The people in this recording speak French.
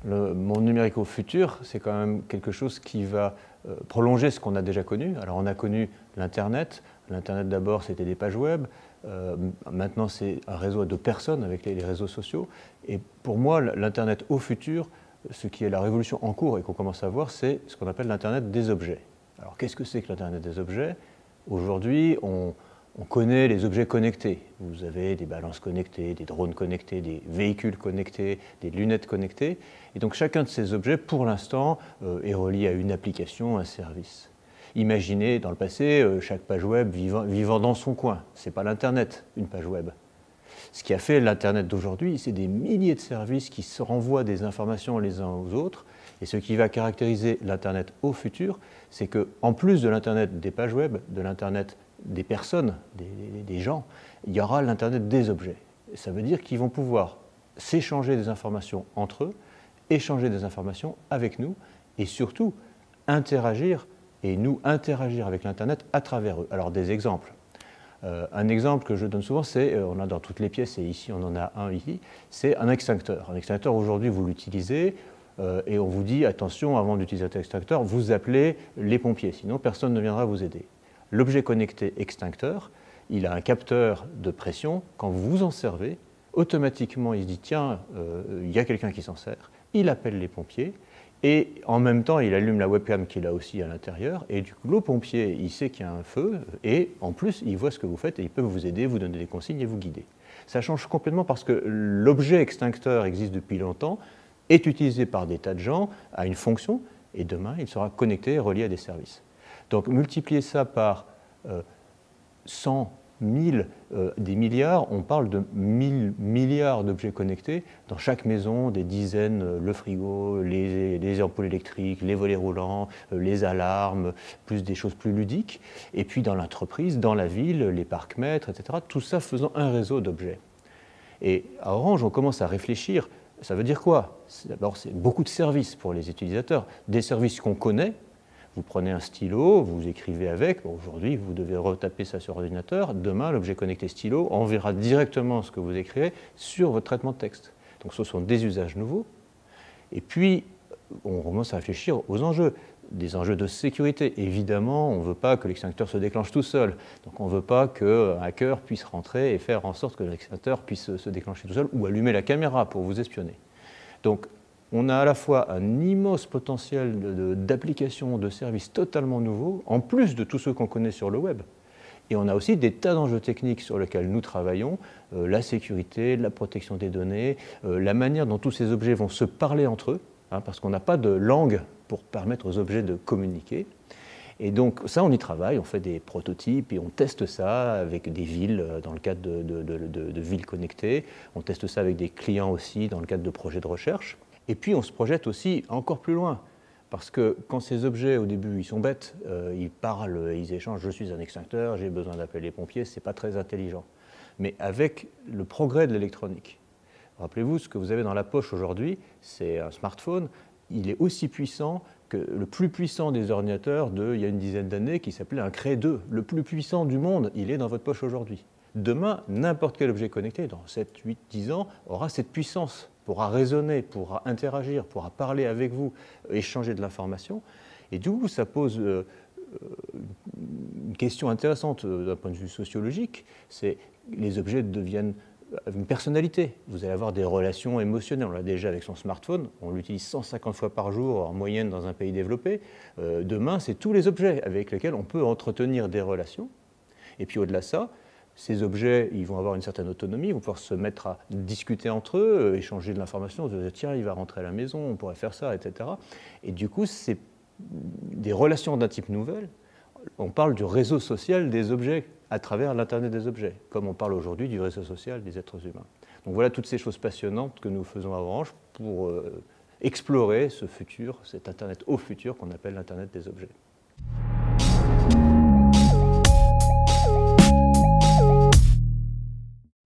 Le monde numérique au futur, c'est quand même quelque chose qui va prolonger ce qu'on a déjà connu. Alors on a connu l'Internet. L'Internet d'abord c'était des pages web. Maintenant c'est un réseau de personnes avec les réseaux sociaux. Et pour moi l'Internet au futur, ce qui est la révolution en cours et qu'on commence à voir, c'est ce qu'on appelle l'Internet des objets. Alors qu'est-ce que c'est que l'Internet des objets? Aujourd'hui, on connaît les objets connectés. Vous avez des balances connectées, des drones connectés, des véhicules connectés, des lunettes connectées. Et donc chacun de ces objets, pour l'instant, est relié à une application, un service. Imaginez, dans le passé, chaque page web vivant dans son coin. Ce n'est pas l'Internet, une page web. Ce qui a fait l'Internet d'aujourd'hui, c'est des milliers de services qui se renvoient des informations les uns aux autres. Et ce qui va caractériser l'Internet au futur, c'est qu'en plus de l'Internet des pages web, de l'Internet des personnes, des gens, il y aura l'Internet des objets. Ça veut dire qu'ils vont pouvoir s'échanger des informations entre eux, échanger des informations avec nous et surtout interagir et nous interagir avec l'Internet à travers eux. Alors des exemples. Un exemple que je donne souvent, c'est, on a dans toutes les pièces et ici on en a un ici, c'est un extincteur. Un extincteur aujourd'hui vous l'utilisez et on vous dit attention avant d'utiliser cet extincteur, vous appelez les pompiers, sinon personne ne viendra vous aider. L'objet connecté extincteur, il a un capteur de pression. Quand vous vous en servez, automatiquement, il se dit « tiens, il y a quelqu'un qui s'en sert ». Il appelle les pompiers et en même temps, il allume la webcam qu'il a aussi à l'intérieur. Et du coup, le pompier, il sait qu'il y a un feu et en plus, il voit ce que vous faites et il peut vous aider, vous donner des consignes et vous guider. Ça change complètement parce que l'objet extincteur existe depuis longtemps, est utilisé par des tas de gens, a une fonction et demain, il sera connecté et relié à des services. Donc multiplier ça par 100, 1000, des milliards, on parle de 1000 milliards d'objets connectés dans chaque maison, des dizaines, le frigo, les ampoules électriques, les volets roulants, les alarmes, plus des choses plus ludiques, et puis dans l'entreprise, dans la ville, les parcs-mètres, etc. Tout ça faisant un réseau d'objets. Et à Orange, on commence à réfléchir, ça veut dire quoi? D'abord, c'est beaucoup de services pour les utilisateurs, des services qu'on connaît. Vous prenez un stylo, vous écrivez avec. Bon, aujourd'hui, vous devez retaper ça sur ordinateur. Demain, l'objet connecté stylo enverra directement ce que vous écrivez sur votre traitement de texte. Donc ce sont des usages nouveaux. Et puis, on commence à réfléchir aux enjeux. Des enjeux de sécurité. Évidemment, on ne veut pas que l'extincteur se déclenche tout seul. Donc on ne veut pas qu'un hacker puisse rentrer et faire en sorte que l'extincteur puisse se déclencher tout seul ou allumer la caméra pour vous espionner. Donc, on a à la fois un immense potentiel d'applications, de services totalement nouveaux, en plus de tous ceux qu'on connaît sur le web. Et on a aussi des tas d'enjeux techniques sur lesquels nous travaillons, la sécurité, la protection des données, la manière dont tous ces objets vont se parler entre eux, parce qu'on n'a pas de langue pour permettre aux objets de communiquer. Et donc ça, on y travaille, on fait des prototypes et on teste ça avec des villes dans le cadre de villes connectées. On teste ça avec des clients aussi dans le cadre de projets de recherche. Et puis on se projette aussi encore plus loin. Parce que quand ces objets, au début, ils sont bêtes, ils parlent, ils échangent, je suis un extincteur, j'ai besoin d'appeler les pompiers, ce n'est pas très intelligent. Mais avec le progrès de l'électronique, rappelez-vous, ce que vous avez dans la poche aujourd'hui, c'est un smartphone, il est aussi puissant que le plus puissant des ordinateurs il y a une dizaine d'années qui s'appelait un Cray 2. Le plus puissant du monde, il est dans votre poche aujourd'hui. Demain, n'importe quel objet connecté, dans 7, 8, 10 ans, aura cette puissance, pourra raisonner, pourra interagir, pourra parler avec vous, échanger de l'information. Et du coup, ça pose une question intéressante d'un point de vue sociologique, c'est les objets deviennent une personnalité. Vous allez avoir des relations émotionnelles. On l'a déjà avec son smartphone, on l'utilise 150 fois par jour en moyenne dans un pays développé. Demain, c'est tous les objets avec lesquels on peut entretenir des relations. Et puis au-delà de ça, ces objets, ils vont avoir une certaine autonomie, ils vont pouvoir se mettre à discuter entre eux, échanger de l'information, se dire tiens, il va rentrer à la maison, on pourrait faire ça, etc. Et du coup, c'est des relations d'un type nouvelle. On parle du réseau social des objets à travers l'Internet des objets, comme on parle aujourd'hui du réseau social des êtres humains. Donc voilà toutes ces choses passionnantes que nous faisons à Orange pour explorer ce futur, cet Internet au futur qu'on appelle l'Internet des objets.